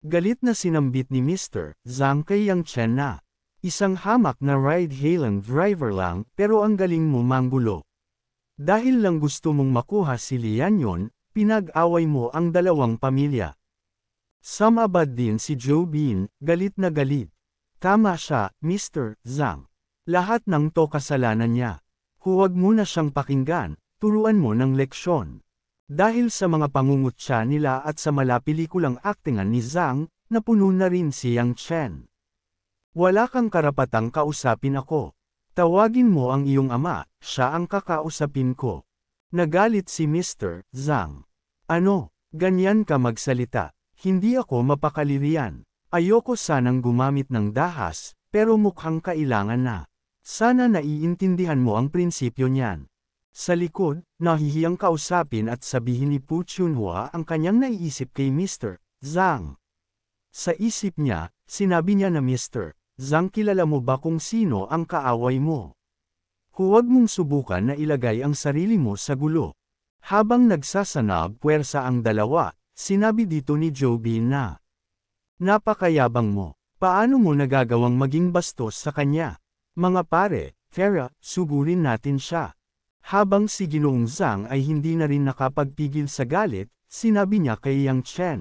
Galit na sinambit ni Mr. Zhang kay Yang Chen na. Isang hamak na ride-hailing driver lang pero ang galing mo manggulo. Dahil lang gusto mong makuha si Lian Yun, pinag-away mo ang dalawang pamilya. Sumabad din si Joe Bin, galit na galit. Tama siya, Mr. Zhang. Lahat ng to kasalanan niya. Huwag mo na siyang pakinggan, turuan mo ng leksyon. Dahil sa mga pangungutya nila at sa malapelikulang aktingan ni Zhang, napuno na rin si Yang Chen. Wala kang karapatang kausapin ako. Tawagin mo ang iyong ama, siya ang kakausapin ko. Nagalit si Mr. Zhang. Ano, ganyan ka magsalita, hindi ako mapakaliriyan. Ayoko sanang gumamit ng dahas, pero mukhang kailangan na. Sana naiintindihan mo ang prinsipyo niyan. Sa likod, nahihiyang kausapin at sabihin ni Pu Chunhua ang kanyang naiisip kay Mr. Zhang. Sa isip niya, sinabi niya na Mr. Zhang, kilala mo ba kung sino ang kaaway mo? Huwag mong subukan na ilagay ang sarili mo sa gulo. Habang nagsasanab puwersa ang dalawa, sinabi dito ni Joe Bin na, napakayabang mo, paano mo nagagawang maging bastos sa kanya? Mga pare, Farah, sugurin natin siya. Habang si Ginoong Zhang ay hindi na rin nakapagpigil sa galit, sinabi niya kay Yang Chen.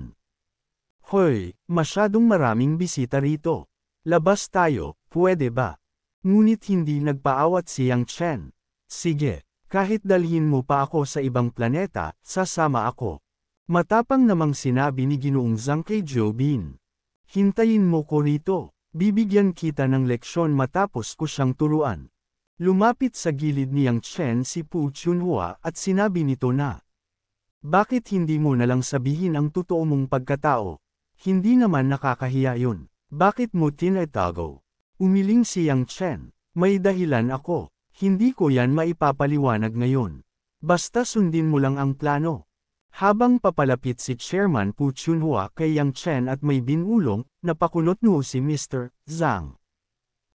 Hoy, masyadong maraming bisita rito. Labas tayo, pwede ba? Ngunit hindi nagpaawat si Yang Chen. Sige, kahit dalhin mo pa ako sa ibang planeta, sasama ako. Matapang namang sinabi ni Ginoong Zhang kay Joe Bin. Hintayin mo ko rito, bibigyan kita ng leksyon matapos ko siyang turuan. Lumapit sa gilid ni Yang Chen si Pu Chunhua at sinabi nito na, bakit hindi mo nalang sabihin ang totoo mong pagkatao? Hindi naman nakakahiya yun. Bakit mo tinatago? Umiling si Yang Chen. May dahilan ako. Hindi ko yan maipapaliwanag ngayon. Basta sundin mo lang ang plano. Habang papalapit si Chairman Pu Chunhua kay Yang Chen at may binulong, napakunot noo si Mr. Zhang.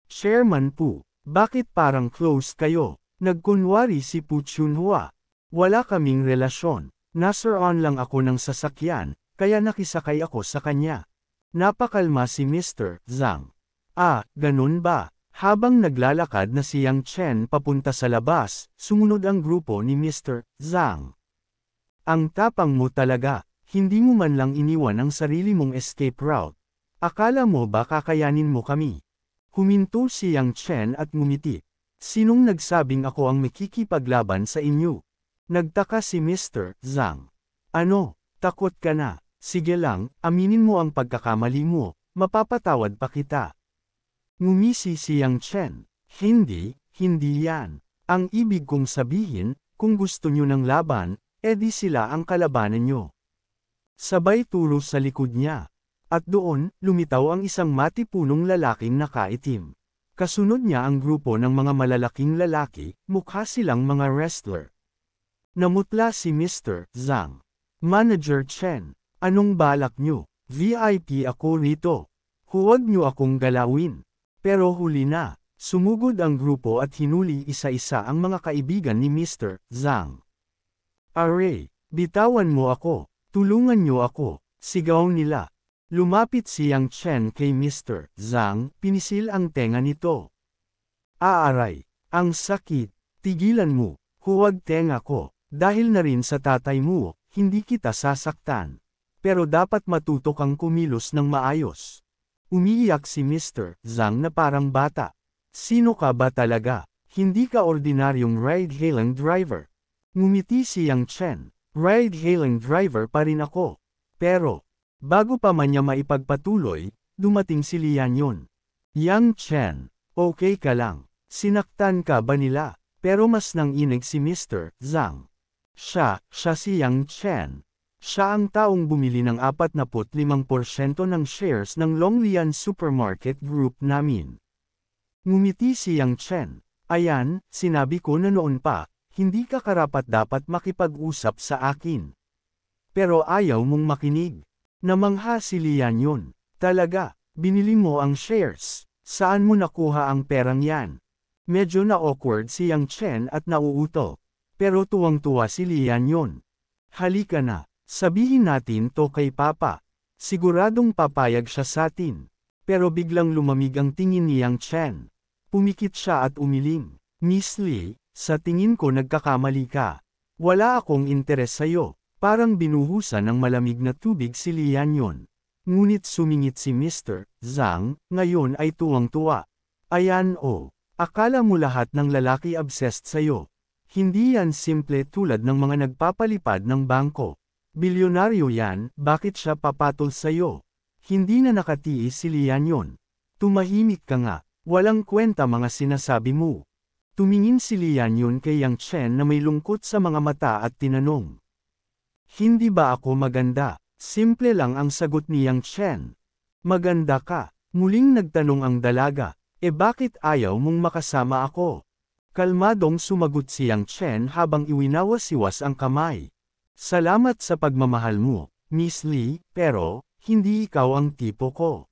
Chairman Pu, bakit parang close kayo? Nagkunwari si Pu Chunhua. Wala kaming relasyon. Nasaroon lang ako ng sasakyan, kaya nakisakay ako sa kanya. Napakalma si Mr. Zhang. Ah, ganun ba? Habang naglalakad na si Yang Chen papunta sa labas, sumunod ang grupo ni Mr. Zhang. Ang tapang mo talaga, hindi mo man lang iniwan ang sarili mong escape route. Akala mo ba kakayanin mo kami? Huminto si Yang Chen at ngumiti. Sinong nagsabing ako ang makikipaglaban sa inyo? Nagtaka si Mr. Zhang. Ano, takot ka na? Sige lang, aminin mo ang pagkakamali mo, mapapatawad pa kita. Ngumisi si Yang Chen. Hindi yan. Ang ibig kong sabihin, kung gusto nyo ng laban, edi sila ang kalabanan nyo. Sabay turo sa likod niya. At doon, lumitaw ang isang matipunong lalaking nakaitim. Kasunod niya ang grupo ng mga malalaking lalaki, mukha silang mga wrestler. Namutla si Mr. Zhang. Manager Chen. Anong balak nyo? VIP ako rito. Huwag nyo akong galawin. Pero huli na, sumugod ang grupo at hinuli isa-isa ang mga kaibigan ni Mr. Zhang. Aray, bitawan mo ako, tulungan nyo ako, sigaw nila. Lumapit si Yang Chen kay Mr. Zhang, pinisil ang tenga nito. Aaray, ang sakit, tigilan mo, huwag tenga ko, dahil na rin sa tatay mo, hindi kita sasaktan. Pero dapat matuto kang kumilos ng maayos. Umiiyak si Mr. Zhang na parang bata. Sino ka ba talaga? Hindi ka ordinaryong ride-hailing driver. Ngumiti si Yang Chen. Ride-hailing driver pa rin ako. Pero, bago pa man niya maipagpatuloy, dumating si Lian Yun. Yang Chen, okay ka lang. Sinaktan ka ba nila? Pero mas nanginig si Mr. Zhang. Siya si Yang Chen. Siya ang taong bumili ng 45% ng shares ng Longlian Supermarket Group namin. Ngumiti si Yang Chen. Ayan, sinabi ko na noon pa, hindi ka karapat-dapat makipag-usap sa akin. Pero ayaw mong makinig. Namangha si Lian Yun. Talaga, binili mo ang shares. Saan mo nakuha ang perang yan? Medyo na-awkward si Yang Chen at nauuto. Pero tuwang-tuwa si Lian Yun. Halika na. Sabihin natin to kay Papa. Siguradong papayag siya sa atin. Pero biglang lumamig ang tingin ni Yang Chen. Pumikit siya at umiling. Miss Lee, sa tingin ko nagkakamali ka. Wala akong interes sa'yo. Parang binuhusan ng malamig na tubig si Lian yun. Ngunit sumingit si Mr. Zhang, ngayon ay tuwang-tuwa. Ayan o, akala mo lahat ng lalaki obsessed sa'yo. Hindi yan simple tulad ng mga nagpapalipad ng bangko. Bilyonaryo yan, bakit siya papatol sa'yo? Hindi na nakatiis si Lian yun. Tumahimik ka nga, walang kwenta mga sinasabi mo. Tumingin si Lian yun kay Yang Chen na may lungkot sa mga mata at tinanong. Hindi ba ako maganda? Simple lang ang sagot ni Yang Chen. Maganda ka. Muling nagtanong ang dalaga. Bakit ayaw mong makasama ako? Kalmadong sumagot si Yang Chen habang iwinawas-iwas ang kamay. Salamat sa pagmamahal mo, Miss Lee, pero hindi ikaw ang tipo ko.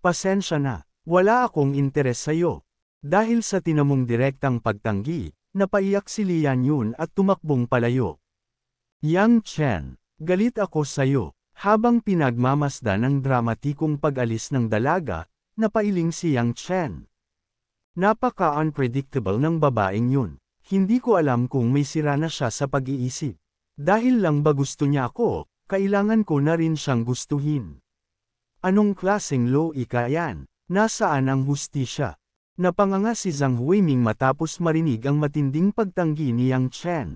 Pasensya na, wala akong interes sa'yo. Dahil sa tinamong direktang pagtanggi, napaiyak si Lian Yun at tumakbong palayo. Yang Chen, galit ako sa'yo. Habang pinagmamasdan ang dramatikong pag-alis ng dalaga, napailing si Yang Chen. Napaka-unpredictable ng babaeng yun. Hindi ko alam kung may sira na siya sa pag-iisip. Dahil lang ba gusto niya ako, kailangan ko na rin siyang gustuhin. Anong klaseng loika yan? Nasaan ang hustisya? Napanganga si Zhang Huiming matapos marinig ang matinding pagtanggi ni Yang Chen.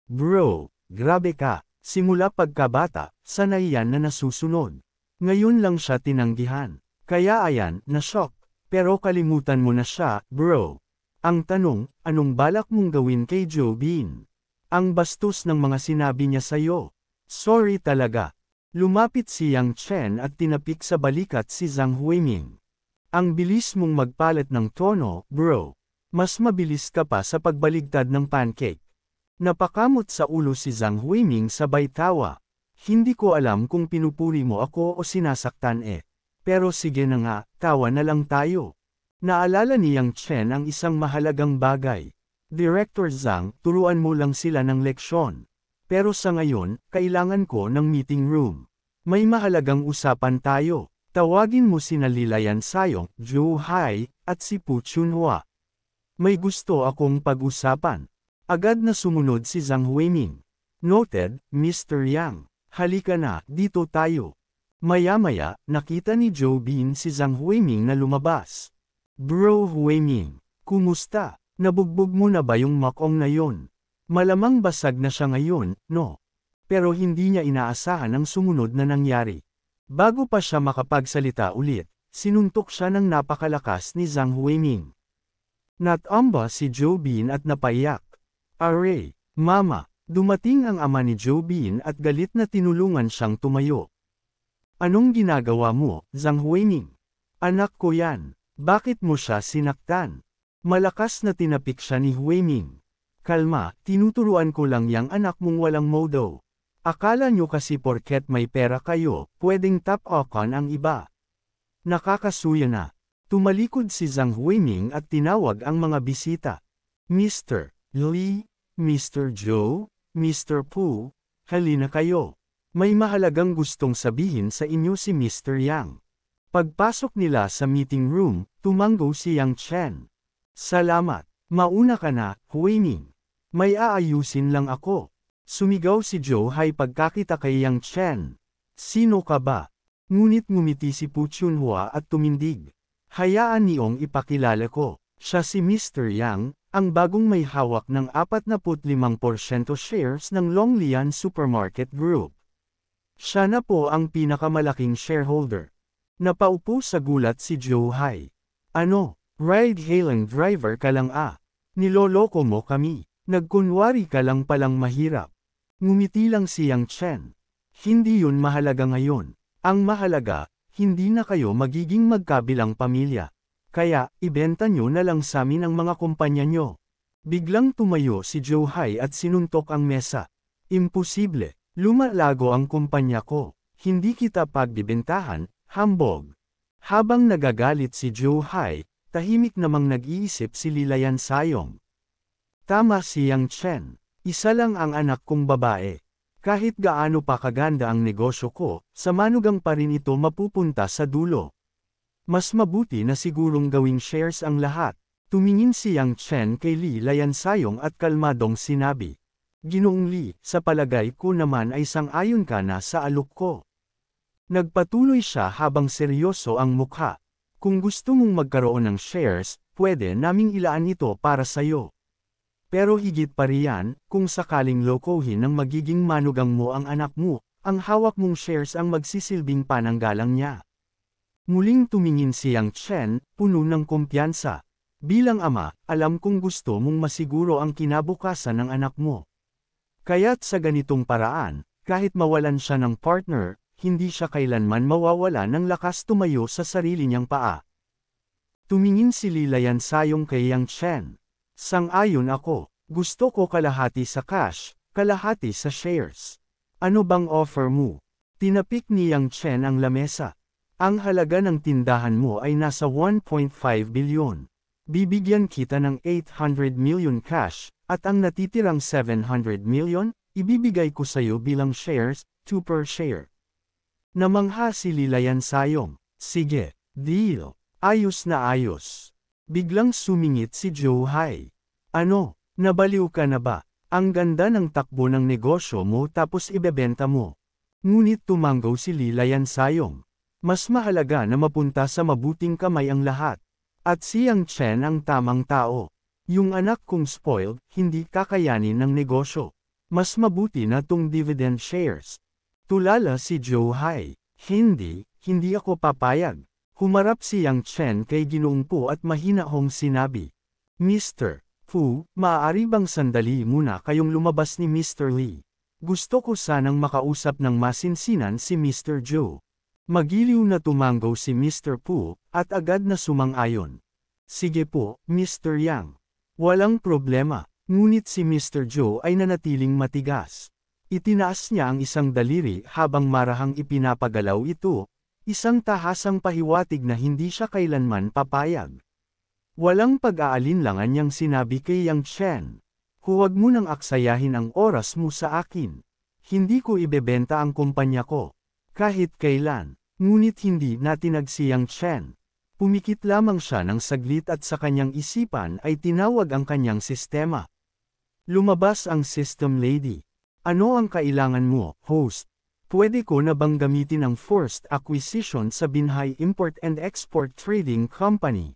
Bro, grabe ka. Simula pagkabata, sanay yan na nasusunod. Ngayon lang siya tinanggihan. Kaya ayan, na-shock. Pero kalimutan mo na siya, bro. Ang tanong, anong balak mong gawin kay Joe Bean? Ang bastos ng mga sinabi niya sa'yo. Sorry talaga. Lumapit si Yang Chen at tinapik sa balikat si Zhang Huiming. Ang bilis mong magpalit ng tono, bro. Mas mabilis ka pa sa pagbaligtad ng pancake. Napakamot sa ulo si Zhang Huiming sabay tawa. Hindi ko alam kung pinupuri mo ako o sinasaktan Pero sige na nga, tawa na lang tayo. Naalala ni Yang Chen ang isang mahalagang bagay. Director Zhang, turuan mo lang sila ng leksyon. Pero sa ngayon, kailangan ko ng meeting room. May mahalagang usapan tayo. Tawagin mo sina Lilayan Sayong, Zhou Hai, at si Pu Chunhua. May gusto akong pag-usapan. Agad na sumunod si Zhang Huiming. Noted, Mr. Yang. Halika na, dito tayo. Maya-maya, nakita ni Joe Bean si Zhang Huiming na lumabas. Bro Huiming, kumusta? Nabugbog mo na ba yung makong na yon? Malamang basag na siya ngayon, no? Pero hindi niya inaasahan ang sumunod na nangyari. Bago pa siya makapagsalita ulit, sinuntok siya ng napakalakas ni Zhang Huiming. Natamba si Joe Bean at napaiyak. Aray, mama, dumating ang ama ni Joe Bean at galit na tinulungan siyang tumayo. Anong ginagawa mo, Zhang Huiming? Anak ko yan, bakit mo siya sinaktan? Malakas na tinapik siya ni Huiming. Kalma, tinuturuan ko lang yang anak mong walang modo. Akala nyo kasi porket may pera kayo, pwedeng tap-okan ang iba. Nakakasuya na. Tumalikod si Zhang Huiming at tinawag ang mga bisita. Mr. Lee, Mr. Joe, Mr. Pu, halina kayo. May mahalagang gustong sabihin sa inyo si Mr. Yang. Pagpasok nila sa meeting room, tumanggo si Yang Chen. Salamat. Mauna ka na, Huiming. May aayusin lang ako. Sumigaw si Joe Hai pagkakita kay Yang Chen. Sino ka ba? Ngunit ngumiti si Pu Chunhua at tumindig. Hayaan niyong ipakilala ko. Siya si Mr. Yang, ang bagong may hawak ng 45% shares ng Longlian Supermarket Group. Siya na po ang pinakamalaking shareholder. Napaupo sa gulat si Joe Hai. Ano? Ride-hailing driver ka lang Niloloko mo kami. Nagkunwari ka lang palang mahirap. Ngumiti lang si Yang Chen. Hindi yun mahalaga ngayon. Ang mahalaga, hindi na kayo magiging magkabilang pamilya. Kaya, ibenta nyo na lang sa amin ang mga kumpanya nyo. Biglang tumayo si Joe Hai at sinuntok ang mesa. Imposible. Lumalago ang kumpanya ko. Hindi kita pagbibentahan, hambog. Habang nagagalit si Joe Hai, tahimik namang nag-iisip si Lilayan Sayong. Tama si Yang Chen. Isa lang ang anak kong babae. Kahit gaano pa kaganda ang negosyo ko, sa manugang pa rin ito mapupunta sa dulo. Mas mabuti na sigurong gawing shares ang lahat. Tumingin si Yang Chen kay Li Layansayong at kalmadong sinabi. Ginoong Li, sa palagay ko naman ay sang-ayon ka na sa alok ko. Nagpatuloy siya habang seryoso ang mukha. Kung gusto mong magkaroon ng shares, pwede naming ilaan ito para sayo. Pero higit pa riyan, kung sakaling lokohin ng magiging manugang mo ang anak mo, ang hawak mong shares ang magsisilbing pananggalang niya. Muling tumingin si Yang Chen, puno ng kumpiyansa. Bilang ama, alam kong gusto mong masiguro ang kinabukasan ng anak mo. Kaya't sa ganitong paraan, kahit mawalan siya ng partner, hindi siya kailanman mawawala ng lakas tumayo sa sarili niyang paa. Tumingin si Li Layansayong kay Yang Chen. Sang-ayon ako, gusto ko kalahati sa cash, kalahati sa shares. Ano bang offer mo? Tinapik ni Yang Chen ang lamesa. Ang halaga ng tindahan mo ay nasa 1.5 bilyon. Bibigyan kita ng 800 million cash, at ang natitirang 700 million, ibibigay ko sayo bilang shares, 2 per share. Namangha si Li Layansayong. Sige, deal. Ayos na ayos. Biglang sumingit si Joe Hai. Ano, nabaliw ka na ba? Ang ganda ng takbo ng negosyo mo tapos ibebenta mo. Ngunit tumanggaw si Li Layansayong. Mas mahalaga na mapunta sa mabuting kamay ang lahat. At si Yang Chen ang tamang tao. Yung anak kong spoiled, hindi kakayanin ng negosyo. Mas mabuti na tong dividend shares. Tulala si Joe Hai. Hindi ako papayag. Humarap si Yang Chen kay Ginoong Pu at mahinahong sinabi. Mr. Pu, maaari bang sandali muna kayong lumabas ni Mr. Lee? Gusto ko sanang makausap ng masinsinan si Mr. Joe. Magiliw na tumanggaw si Mr. Pu, at agad na sumang-ayon. Sige po, Mr. Yang. Walang problema, ngunit si Mr. Joe ay nanatiling matigas. Itinaas niya ang isang daliri habang marahang ipinapagalaw ito, isang tahasang pahiwatig na hindi siya kailanman papayag. Walang pag-aalinlangan niyang sinabi kay Yang Chen. Huwag mo nang aksayahin ang oras mo sa akin. Hindi ko ibebenta ang kumpanya ko. Kahit kailan. Ngunit hindi na tinag si Yang Chen. Pumikit lamang siya ng saglit at sa kanyang isipan ay tinawag ang kanyang sistema. Lumabas ang system lady. Ano ang kailangan mo, host? Pwede ko na bang gamitin ang forced acquisition sa Binhai Import and Export Trading Company?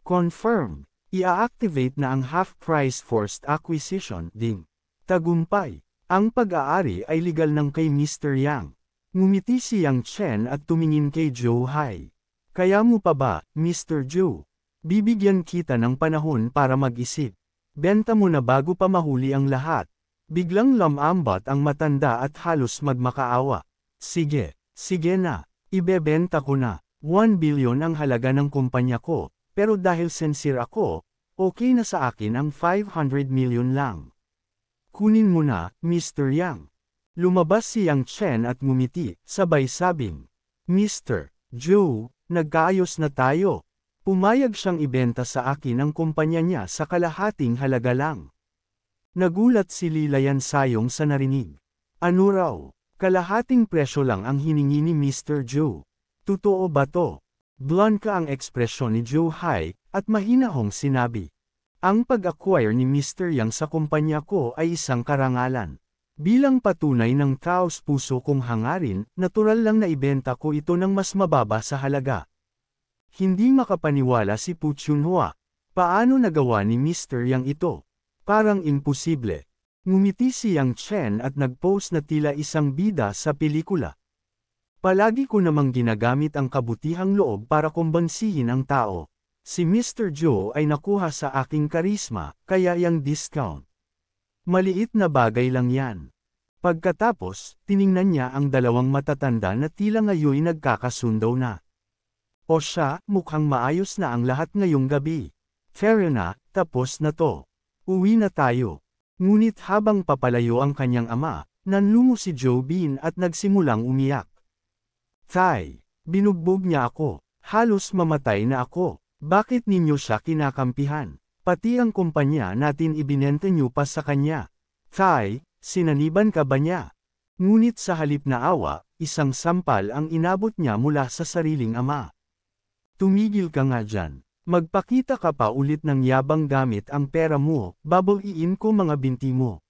Confirm. Ia-activate na ang half-price forced acquisition ding. Tagumpay. Ang pag-aari ay legal ng kay Mr. Yang. Ngumiti si Yang Chen at tumingin kay Joe Hai. Kaya mo pa ba, Mr. Joe? Bibigyan kita ng panahon para mag-isip. Benta mo na bago pa mahuli ang lahat. Biglang lamambat ang matanda at halos magmakaawa. Sige na. Ibebenta ko na. 1 billion ang halaga ng kumpanya ko, pero dahil sincere ako, okay na sa akin ang 500 million lang. Kunin mo na, Mr. Yang. Lumabas si Yang Chen at ngumiti, sabay sabing, Mr. Joe, nagkaayos na tayo. Pumayag siyang ibenta sa akin ang kumpanya niya sa kalahating halaga lang. Nagulat si Li Layansayong sa narinig. Ano raw? Kalahating presyo lang ang hiningi ni Mr. Joe. Totoo ba to? Blanca ang ekspresyon ni Joe Hai, at mahinahong sinabi. Ang pag-acquire ni Mr. Yang sa kumpanya ko ay isang karangalan. Bilang patunay ng taos puso kong hangarin, natural lang na ibenta ko ito ng mas mababa sa halaga. Hindi makapaniwala si Pu Chunhua. Paano nagawa ni Mr. Yang ito? Parang imposible. Ngumiti si Yang Chen at nag-post na tila isang bida sa pelikula. Palagi ko namang ginagamit ang kabutihang loob para kumbansihin ang tao. Si Mr. Joe ay nakuha sa aking karisma, kaya yang discount. Maliit na bagay lang yan. Pagkatapos, tiningnan niya ang dalawang matatanda na tila ngayoy nagkakasundo na. O siya, mukhang maayos na ang lahat ngayong gabi. Fair na, tapos na to. Uwi na tayo. Ngunit habang papalayo ang kanyang ama, nanlungo si Joe Bin at nagsimulang umiyak. Tay, binugbog niya ako. Halos mamatay na ako. Bakit ninyo siya kinakampihan? Pati ang kumpanya natin ibinenta niyo pa sa kanya. Tay, sinaniban ka ba niya? Ngunit sa halip na awa, isang sampal ang inabot niya mula sa sariling ama. Tumigil ka nga dyan. Magpakita ka pa ulit ng yabang gamit ang pera mo, babaliin ko mga binti mo.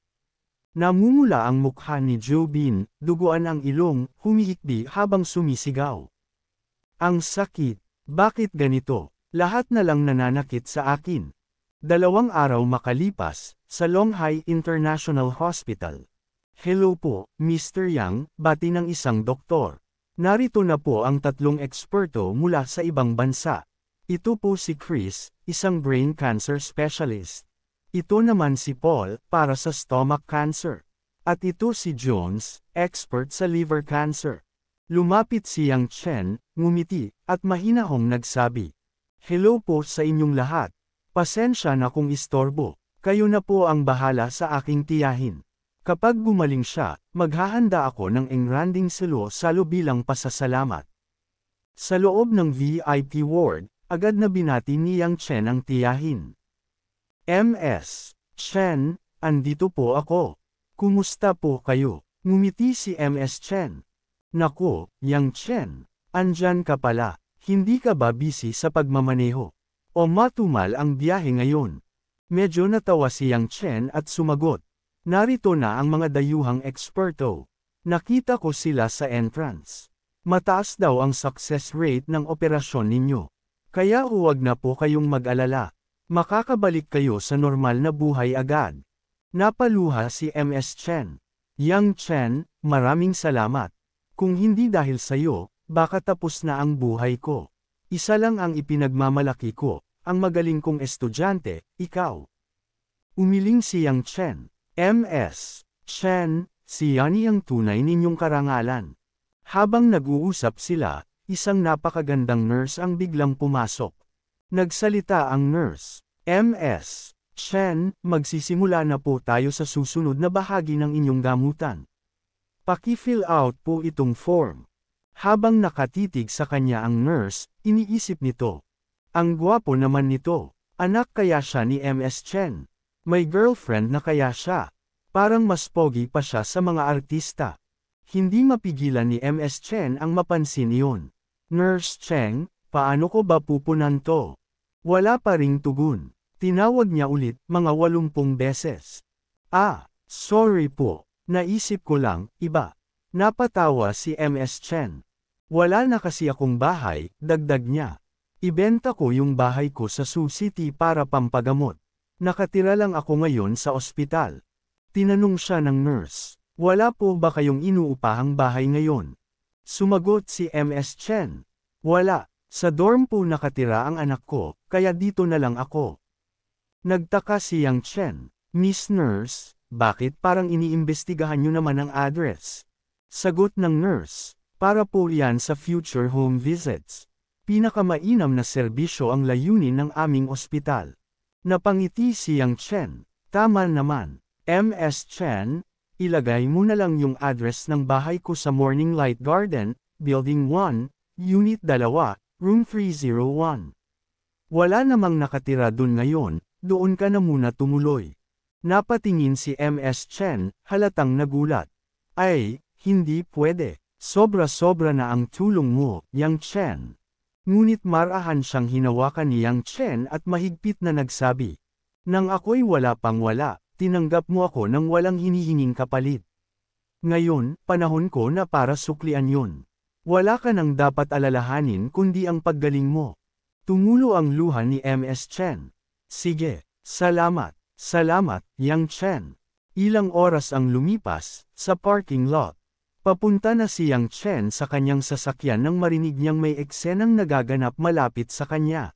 Namumula ang mukha ni Jobin, duguan ang ilong, humihikbi habang sumisigaw. Ang sakit. Bakit ganito? Lahat na lang nananakit sa akin. 2 araw makalipas, sa Longhai International Hospital. Hello po, Mr. Yang, bati ng isang doktor. Narito na po ang 3 eksperto mula sa ibang bansa. Ito po si Chris, isang brain cancer specialist. Ito naman si Paul, para sa stomach cancer. At ito si Jones, expert sa liver cancer. Lumapit si Yang Chen, ngumiti, at mahinahong nagsabi. Hello po sa inyong lahat. Pasensya na kung istorbo. Kayo na po ang bahala sa aking tiyahin. Kapag gumaling siya, maghahanda ako ng engranding salo bilang pasasalamat. Sa loob ng VIP ward, agad na binati ni Yang Chen ang tiyahin. Ms. Chen, andito po ako. Kumusta po kayo? Ngumiti si Ms. Chen. Naku, Yang Chen, andyan ka pala. Hindi ka ba busy sa pagmamaneho? O matumal ang biyahe ngayon? Medyo natawa si Yang Chen at sumagot. Narito na ang mga dayuhang eksperto. Nakita ko sila sa entrance. Mataas daw ang success rate ng operasyon ninyo. Kaya huwag na po kayong mag-alala. Makakabalik kayo sa normal na buhay agad. Napaluha si Ms. Chen. Yang Chen, maraming salamat. Kung hindi dahil sa iyo, baka tapos na ang buhay ko. Isa lang ang ipinagmamalaki ko, ang magaling kong estudyante, ikaw. Umiling si Yang Chen. Ms. Chen, si Yani ang tunay ninyong karangalan. Habang nag-uusap sila, isang napakagandang nurse ang biglang pumasok. Nagsalita ang nurse. Ms. Chen, magsisimula na po tayo sa susunod na bahagi ng inyong gamutan. Paki-fill out po itong form. Habang nakatitig sa kanya ang nurse, iniisip nito. Ang gwapo naman nito. Anak kaya siya ni Ms. Chen. May girlfriend na kaya siya. Parang mas pogi pa siya sa mga artista. Hindi mapigilan ni Ms. Chen ang mapansin iyon. Nurse Cheng, paano ko ba pupunan to? Wala pa ring tugon. Tinawag niya ulit, mga 80 beses. Sorry po. Naisip ko lang, iba. Napatawa si Ms. Chen. Wala na kasi akong bahay, dagdag niya. Ibenta ko yung bahay ko sa Sioux City para pampagamot. Nakatira lang ako ngayon sa ospital. Tinanong siya ng nurse. Wala po ba kayong inuupahang bahay ngayon? Sumagot si Ms. Chen. Wala. Sa dorm po nakatira ang anak ko, kaya dito na lang ako. Nagtaka si Yang Chen. Miss Nurse, bakit parang iniimbestigahan niyo naman ang address? Sagot ng nurse. Para po yan sa future home visits. Pinakamainam na serbisyo ang layunin ng aming ospital. Napangiti si Yang Chen. Tama naman. Ms. Chen, ilagay mo na lang yung address ng bahay ko sa Morning Light Garden, Building 1, Unit 2, Room 301. Wala namang nakatira dun ngayon, doon ka na muna tumuloy. Napatingin si Ms. Chen, halatang nagulat. Ay, hindi pwede. Sobra-sobra na ang tulong mo, Yang Chen. Ngunit marahan siyang hinawakan ni Yang Chen at mahigpit na nagsabi. Nang ako'y wala pang wala, tinanggap mo ako ng walang hinihinging kapalit. Ngayon, panahon ko na para suklian yun. Wala ka nang dapat alalahanin kundi ang paggaling mo. Tumulo ang luha ni Ms. Chen. Sige, salamat, salamat, Yang Chen. Ilang oras ang lumipas, sa parking lot. Papunta na si Yang Chen sa kanyang sasakyan nang marinig niyang may eksenang nagaganap malapit sa kanya.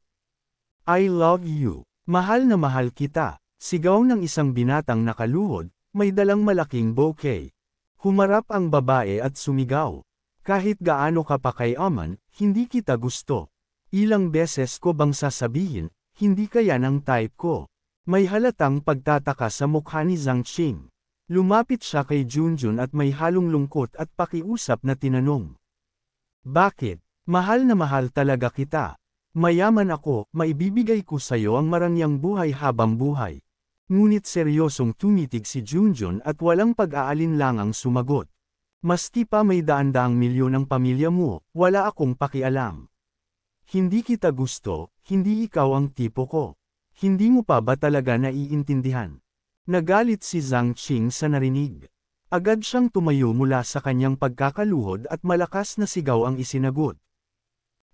I love you. Mahal na mahal kita. Sigaw ng isang binatang nakaluhod, may dalang malaking bouquet. Humarap ang babae at sumigaw. Kahit gaano ka pa kayaman, hindi kita gusto. Ilang beses ko bang sasabihin, hindi kaya ng type ko. May halatang pagtataka sa mukha ni Zhang Qing. Lumapit siya kay Junjun at may halong lungkot at pakiusap na tinanong. Bakit? Mahal na mahal talaga kita. Mayaman ako, maibibigay ko sa'yo ang marangyang buhay habang buhay. Ngunit seryosong tumitig si Junjun at walang pag-aalinlangang sumagot. Maski pa may daan-daang milyon ang pamilya mo, wala akong pakialam. Hindi kita gusto, hindi ikaw ang tipo ko. Hindi mo pa ba talaga naiintindihan? Nagalit si Zhang Qing sa narinig. Agad siyang tumayo mula sa kanyang pagkakaluhod at malakas na sigaw ang isinagot.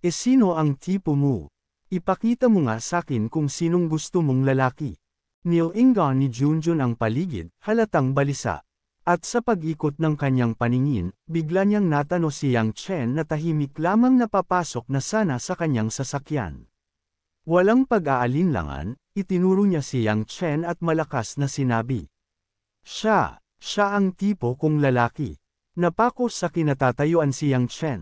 E sino ang tipo mo? Ipakita mo nga sakin kung sinong gusto mong lalaki. Nilingan ni Junjun ang paligid, halatang balisa. At sa pag-ikot ng kanyang paningin, bigla niyang natano si Yang Chen na tahimik lamang napapasok na sana sa kanyang sasakyan. Walang pag-aalinlangan, itinuro niya si Yang Chen at malakas na sinabi. Siya ang tipo kong lalaki. Napako sa kinatatayuan si Yang Chen.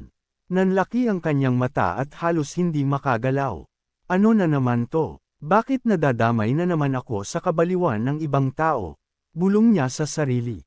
Nanlaki ang kanyang mata at halos hindi makagalaw. Ano na naman to? Bakit nadadamay na naman ako sa kabaliwan ng ibang tao? Bulong niya sa sarili.